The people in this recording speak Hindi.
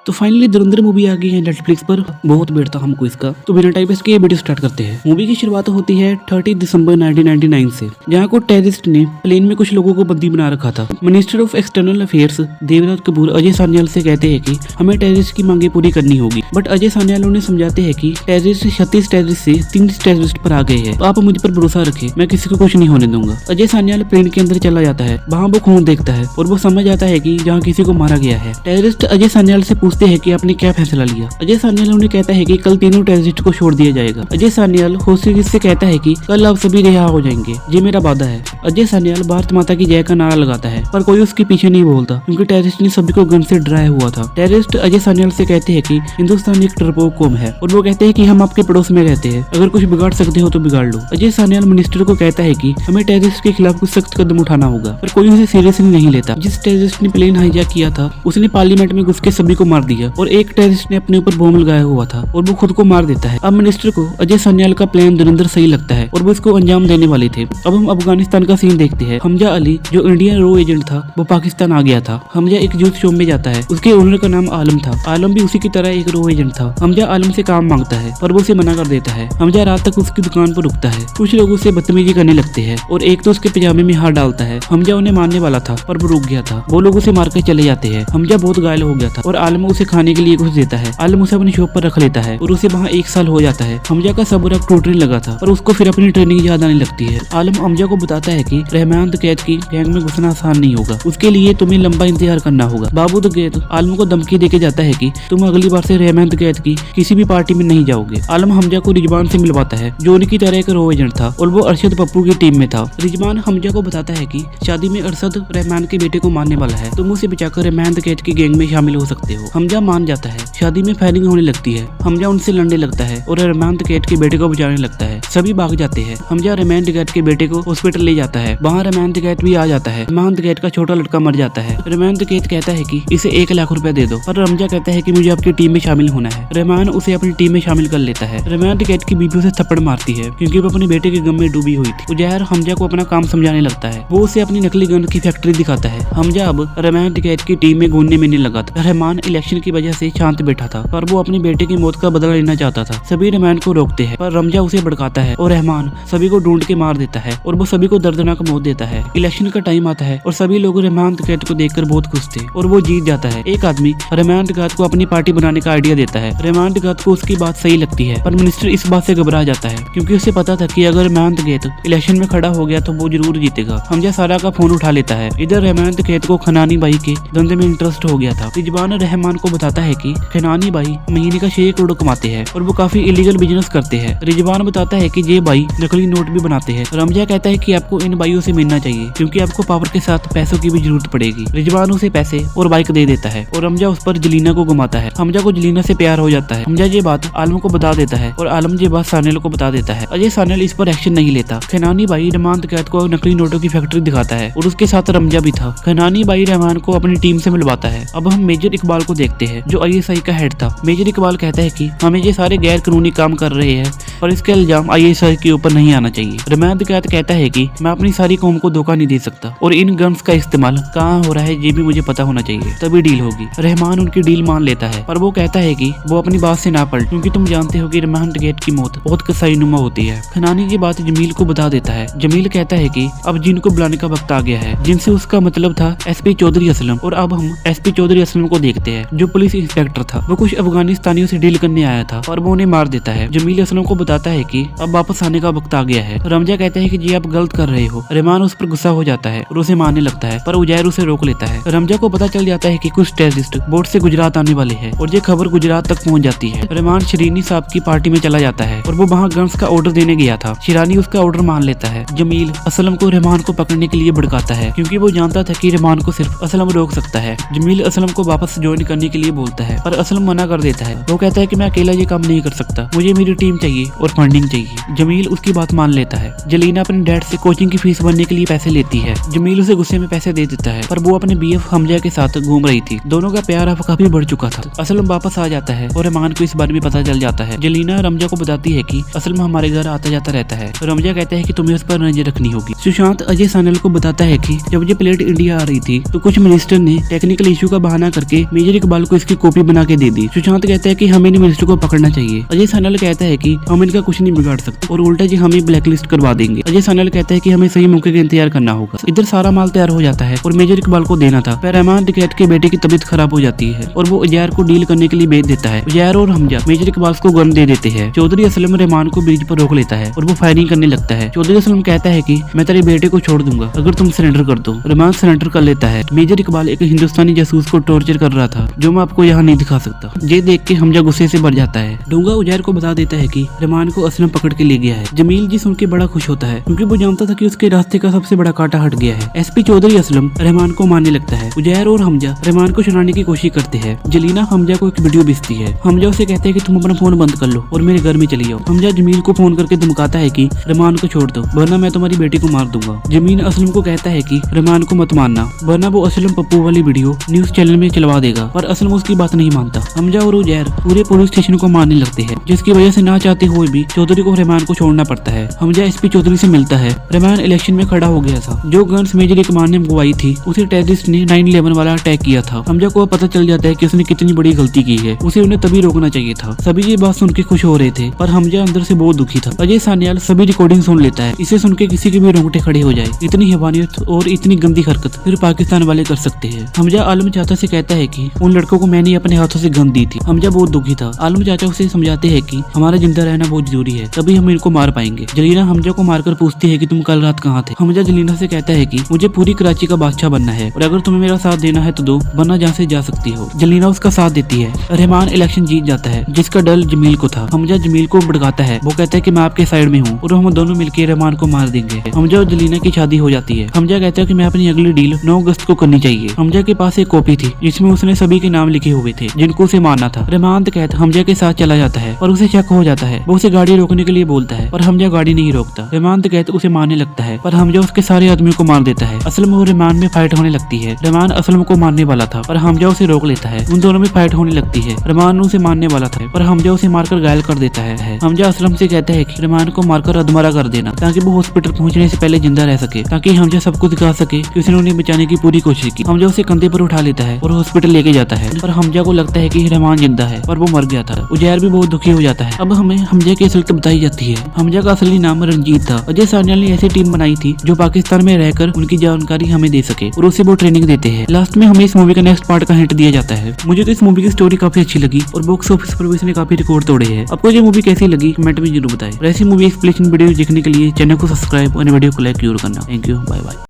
तो फाइनली धुरंधर मूवी आ गई है नेटफ्लिक्स पर। बहुत वेट था हमको इसका, तो बिना टाइम वेस्ट किए वीडियो स्टार्ट करते हैं। मूवी की शुरुआत होती है 30 दिसंबर 1999 से, जहां को टेररिस्ट ने प्लेन में कुछ लोगों को बंदी बना रखा था। Minister of external affairs Devraj Kapoor Ajay Sanyal से कहते हैं कि हमें टेररिस्ट की मांगे पूरी करनी होगी, बट अजय सान्याल उन्हें समझाते हैं कि टेररिस्ट 36 टेररिस्ट से 30 टेररिस्ट पर आ गए हैं, तो आप मुझ पर भरोसा रखें, मैं किसी को कुछ नहीं होने दूंगा। अजय सान्याल प्लेन के अंदर चला जाता है, वहाँ वो खून देखता है और वो समझ आता है कि जहाँ किसी को मारा गया है। टेररिस्ट अजय सान्याल से पूछते हैं कि आपने क्या फैसला लिया। अजय सान्याल उन्हें कहता है कि कल तीनों टेररिस्ट को छोड़ दिया जाएगा। अजय सान्याल होशियारी से कहता है कि कल आप सभी रिहा हो जाएंगे, ये मेरा वादा है। अजय सान्याल भारत माता की जय का नारा लगाता है, पर कोई उसके पीछे नहीं बोलता क्योंकि टेररिस्ट ने सभी को गन से डराया हुआ था। टेररिस्ट अजय सान्याल से कहते हैं कि हिंदुस्तान एक डरपोक कौम है और वो कहते हैं कि हम आपके पड़ोस में रहते हैं, अगर कुछ बिगाड़ सकते हो तो बिगाड़ लो। अजय सान्याल मिनिस्टर को कहता है कि हमें टेररिस्ट के खिलाफ कुछ सख्त कदम उठाना होगा, पर कोई उसे सीरियसली नहीं लेता। जिस टेररिस्ट ने प्लेन हाईजैक किया था उसने पार्लियामेंट में घुस के सभी को मार दिया और एक टेररिस्ट ने अपने ऊपर बॉम्ब लगाया हुआ था और वो खुद को मार देता है। अब मिनिस्टर को अजय सान्याल का प्लान धुरंधर सही लगता है और वो इसको अंजाम देने वाले थे। अब हम अफगानिस्तान का सीन देखते हैं। हमजा अली जो इंडियन रो एजेंट था वो पाकिस्तान आ गया था। हमजा एक यूथ शो में जाता है, उसके ओनर का नाम आलम था। आलम भी उसी की तरह एक रो एजेंट था। हमजा आलम से काम मांगता है पर वो उसे मना कर देता है। हमजा रात तक उसकी दुकान पर रुकता है। कुछ लोग उसे बदतमीजी करने लगते हैं और एक तो उसके पजामे में हाथ डालता है। हमजा उन्हें मारने वाला था पर वो रुक गया था। वो लोग उसे मारकर चले जाते हैं। हमजा बहुत घायल हो गया था और आलम उसे खाने के लिए कुछ देता है। आलम उसे अपनी शॉप पर रख लेता है और उसे वहाँ 1 साल हो जाता है। हमजा का सब्र अब टूटने लगा था पर उसको फिर अपनी ट्रेनिंग याद आने लगती है। आलम हमजा को बताता है कि रहमान द कैद की गैंग में घुसना आसान नहीं होगा, उसके लिए तुम्हें लंबा इंतजार करना होगा। बाबू द कैद आलम को धमकी देके जाता है कि तुम अगली बार से रहमान द कैद की किसी भी पार्टी में नहीं जाओगे। आलम हमजा को रिजवान से मिलवाता है जो उनकी तरह एक रो एजेंट था और वो अरशद पप्पू की टीम में था। रिजवान हमजा को बताता है कि शादी में अरशद रहमान के बेटे को मारने वाला है, तुम उसे बचाकर रहमान द कैद की गैंग में शामिल हो सकते हो। हमजा मान जाता है। शादी में फायरिंग होने लगती है। हमजा उनसे लड़ने लगता है और रहमान द कैद के बेटे को बचाने लगता है। सभी भाग जाते हैं। हमजा रहमान द कैद के बेटे को हॉस्पिटल ले जाता है। वहाँ रहमान द कैद भी आ जाता है। रहमान द कैद का छोटा लड़का मर जाता है। रहमान द कैद कहता है कि इसे 1 लाख रुपए दे दो, पर हमजा कहता है कि मुझे आपकी टीम में शामिल होना है। रहमान उसे अपनी टीम में शामिल कर लेता है। रहमान द कैद की बीबी उसे थप्पड़ मारती है क्योंकि वो अपने बेटे के गम में डूबी हुई थी। उजैर हमजा को अपना काम समझाने लगता है। वो उसे अपनी नकली गन की फैक्ट्री दिखाता है। हमजा अब रहमान द कैद की टीम में घूमने मिलने लगा था। रहमान इलेक्शन की वजह से शांत बैठा था पर वो अपने बेटे की मौत का बदला लेना चाहता था। सभी रहमान को रोकते हैं पर हमजा उसे भड़काता है और रहमान सभी को ढूंढ के मार देता है और वो सभी को दर्दनाक मौत देता है। इलेक्शन का टाइम आता है और सभी लोग रहमान द कैद को देखकर बहुत खुश थे और वो जीत जाता है। एक आदमी रहमान द कैद को अपनी पार्टी बनाने का आइडिया देता है। रहमान द कैद को उसकी बात सही लगती है पर मिनिस्टर इस बात से घबरा जाता है क्योंकि उसे पता था कि अगर रहमान द कैद इलेक्शन में खड़ा हो गया तो वो जरूर जीतेगा। हमजा सारा का फोन उठा लेता है। इधर रहमान द कैद को खनानी बाई के धंधे में इंटरेस्ट हो गया था। रिजवान रहमान को बताता है कि खनानी बाई महीने का 6 करोड़ कमाते हैं और वो काफी इलीगल बिजनेस करते हैं। रिजवान बताता है कि ये बाई नकली नोट भी बनाते हैं। रमजा कहता है कि आपको इन बाइयों से मिलना चाहिए क्योंकि आपको पावर के साथ पैसों की भी जरूरत पड़ेगी। रिजवान उसे पैसे और बाइक दे देता है और रमजा उस पर जलीना को घुमाता है। हमजा को जलीना से प्यार हो जाता है। हमजा ये बात आलम को बता देता है और आलम ये बात सान्याल को बता देता है। अजय सान्याल इस पर एक्शन नहीं लेता। खनानी बाई रहमान द कैद को नकली नोटों की फैक्ट्री दिखाता है और उसके साथ रमजा भी था। खनानी बाई रहमान को अपनी टीम से मिलवाता है। अब हम मेजर इकबाल को देखते हैं जो ISI का हेड था। मेजर इकबाल कहता है कि हमें ये सारे गैर कानूनी काम कर रहे हैं और इसका इल्जाम ISI के ऊपर नहीं आना चाहिए। रहमान द कैद कहता है कि मैं अपनी सारी कौम को धोखा नहीं दे सकता और इन गन्स का इस्तेमाल कहाँ हो रहा है ये भी मुझे पता होना चाहिए, तभी डील होगी। रहमान उनकी डील मान लेता है पर वो कहता है कि वो अपनी बात से ना पलटे क्योंकि तुम जानते हो कि रहमान द कैद की मौत बहुत कसाईनुमा होती है। खनानी ये बात जमील को बता देता है। जमील कहता है कि अब जिन को बुलाने का वक्त आ गया है, जिनसे उसका मतलब था SP चौधरी असलम। और अब हम SP चौधरी असलम को देखते हैं जो पुलिस इंस्पेक्टर था। वो कुछ अफगानिस्तानियों से डील करने आया था और वो उन्हें मार देता है। जमील असलम को बताता है कि अब वापस आने का वक्त आ गया है। रमजा कहता है कि जी आप गलत कर रहे हो। रहमान उस पर गुस्सा हो जाता है और उसे मारने लगता है पर उजैर उसे रोक लेता है। रमजा को पता चल जाता है कि कुछ टेररिस्ट बोट से गुजरात आने वाले हैं और ये खबर गुजरात तक पहुंच जाती है। रहमान शरीनी साहब की पार्टी में चला जाता है और वो वहाँ गन्स का ऑर्डर देने गया था। शिरानी उसका ऑर्डर मान लेता है। जमील असलम को रहमान को पकड़ने के लिए भड़काता है क्योंकि वो जानता था कि रहमान को सिर्फ असलम रोक सकता है। जमील असलम को वापस ज्वाइन करने के लिए बोलता है पर असलम मना कर देता है। वो कहता है कि मैं अकेला ये काम नहीं कर सकता, मुझे मेरी टीम चाहिए और फंडिंग चाहिए। जमील उसकी बात मान लेता है। जलीना अपने डैड से कोचिंग की फीस भरने के लिए पैसे लेती है। जमील उसे गुस्से में पैसे दे देता है पर वो अपने BF हमजा के साथ घूम रही थी। दोनों का प्यार अब काफी बढ़ चुका था। असलम वापस आ जाता है और रहमान को इस बारे में पता चल जाता है। जलीना रमजा को बताती है कि असलम हमारे घर आता जाता रहता है। रमजा कहता है कि तुम्हें उस पर नजर रखनी होगी। सुशांत अजय सान्याल को बताता है कि जब ये प्लेट इंडिया आ रही थी तो कुछ मिनिस्टर ने टेक्निकल इशू का बहाना करके मेजर इकबाल को इसकी कॉपी बना के दे दी। सुशांत कहता है कि हमें इन मिनिस्टर को पकड़ना चाहिए। अजय सान्याल कहता है कि हम इनका कुछ नहीं बिगाड़ सकते और उल्टा जी हमें ब्लैकलिस्ट करवा देंगे। अजय सान्याल कहता है कि हमें सही मौके का इंतजार करना होगा। इधर सारा माल तैयार हो जाता है और मेजर इकबाल को देना था, पर रहमान डकैत के बेटे की तबीयत खराब हो जाती है और वो उजैर को डील करने के लिए भेज देता है। उजैर और हमजा मेजर इकबाल को गन दे देते हैं। चौधरी असलम रहमान को ब्रिज पर रोक लेता है और वो फायरिंग करने लगता है। चौधरी असलम कहता है कि मैं तेरे बेटे को छोड़ दूंगा अगर तुम सरेंडर कर दो। रहमान सरेंडर कर लेता है। मेजर इकबाल एक हिंदुस्तानी जासूस को टॉर्चर कर रहा था जो मैं आपको यहाँ नहीं दिखा सकता। ये देख के हमजा गुस्से से भर जाता है। डूंगा उजैर को बता देता है कि रहमान को असलम पकड़ के ले गया है। जमील जी सुन के बड़ा खुश होता है क्योंकि वो जानता था कि उसके रास्ते का सबसे बड़ा कांटा हट गया है। एसपी चौधरी असलम रहमान को मारने लगता है। उजैर और हमजा रहमान को छुड़ाने की कोशिश करते हैं। जलीना हमजा को एक वीडियो भेजती है। हमजा उसे कहते हैं कि तुम अपना फोन बंद कर लो और मेरे घर में चली जाओ। हमजा जमील को फोन करके धमकाता है कि रहमान को छोड़ दो वरना मैं तुम्हारी बेटी को मार दूंगा। जमील असलम को कहता है कि रहमान को मत मारना वरना वो असलम पप्पू वाली वीडियो न्यूज चैनल में चलवा देगा, पर असलम उसकी बात नहीं मानता। हमजा और उजैर पूरे पुलिस स्टेशन को मारने लगते हैं, जिसकी वजह से ना चाहते हुए भी चौधरी को रहमान को छोड़ना पड़ता है। हमजा एसपी चौधरी से मिलता है। रहमान इलेक्शन में खड़ा हो गया था। जो गन्स मेजर इकबाल ने मंगवाई थी उसे टेररिस्ट ने 9/11 वाला अटैक किया था। हमजा को पता चल जाता है कि उसने कितनी बड़ी गलती की है, उसे उन्हें तभी रोकना चाहिए था। सभी ये बात सुन के खुश हो रहे थे, पर हमजा अंदर से बहुत दुखी था। अजय सान्याल सभी रिकॉर्डिंग सुन लेता है। इसे सुन के किसी के भी रोंगटे खड़े हो जाए। इतनी हैवानियत और इतनी गंदी हरकत सिर्फ पाकिस्तान वाले कर सकते हैं। हमजा आलम चाचा से कहता है कि उन लड़कों को मैंने अपने हाथों से गन दी थी। हमजा बहुत दुखी था। आलम चाचा उसे समझाते हैं कि हमारा जिंदा रहना बहुत जरूरी है, तभी हम इनको मार पाएंगे। जलीना हमजा को मारकर पूछती है कि तुम कल रात कहाँ थे। हमजा जलीना से कहता है कि मुझे पूरी कराची का बादशाह बनना है और अगर तुम्हें मेरा साथ देना है तो दो, वरना जहाँ से जा सकती हो। जलीना उसका साथ देती है। रहमान इलेक्शन जीत जाता है, जिसका डर जमील को था। हमजा जमील को भड़काता है। वो कहता है कि मैं आपके साइड में हूँ और हम दोनों मिलकर रहमान को मार देंगे। हमजा और जलीना की शादी हो जाती है। हमजा कहता है कि मैं अपनी अगली डील 9 अगस्त को करनी चाहिए। हमजा के पास एक कॉपी थी जिसमें उसने सभी के नाम लिखे हुए थे जिनको उसे मारना था। रहमान कहता हमजा के साथ चला जाता है और उसे शक हो जाता है। वो उसे गाड़ी रोकने के लिए बोलता है पर हमजा गाड़ी नहीं रोकता। रहमान कहता उसे मारने लगता है पर हमजा उसके सारे आदमियों को मार देता है। असलम और रहमान में फाइट होने लगती है। रहमान असलम को मारने वाला था पर हमजा उसे रोक लेता है। उन दोनों में फाइट होने लगती है। रहमान उसे मारने वाला था पर हमजा उसे मारकर घायल कर देता है। हमजा असलम से कहता है कि रहमान को मारकर अधमरा कर देना ताकि वो हॉस्पिटल पहुंचने से पहले जिंदा रह सके, ताकि हमजा सबको दिखा सके कि उसने उन्हें बचाने की पूरी कोशिश की। हमजा उसे कंधे पर उठा लेता है और हॉस्पिटल लेके जाता है, पर हमजा को लगता है कि रहमान जिंदा है पर वो मर गया था। उजैर भी बहुत दुखी हो जाता है। अब हमें हमजा की असलियत बताई जाती है। हमजा का असली नाम रंजीत था। अजय सान्याल ने ऐसी टीम बनाई थी जो पाकिस्तान में रहकर उनकी जानकारी हमें दे सके और उसे वो ट्रेनिंग देते हैं। लास्ट में हमें इस मूवी का नेक्स्ट पार्ट का हिंट दिया जाता है। मुझे तो इस मूवी की स्टोरी काफी अच्छी लगी और बॉक्स ऑफिस पर भी इसने काफी रिकॉर्ड तोड़े हैं। आपको ये मूवी कैसी लगी कमेंट में जरूर बताएं। ऐसी मूवी एक्सप्लेनेशन वीडियो देखने के लिए चैनल को सब्सक्राइब और वीडियो को लाइक जरूर करना। Thank you, bye bye.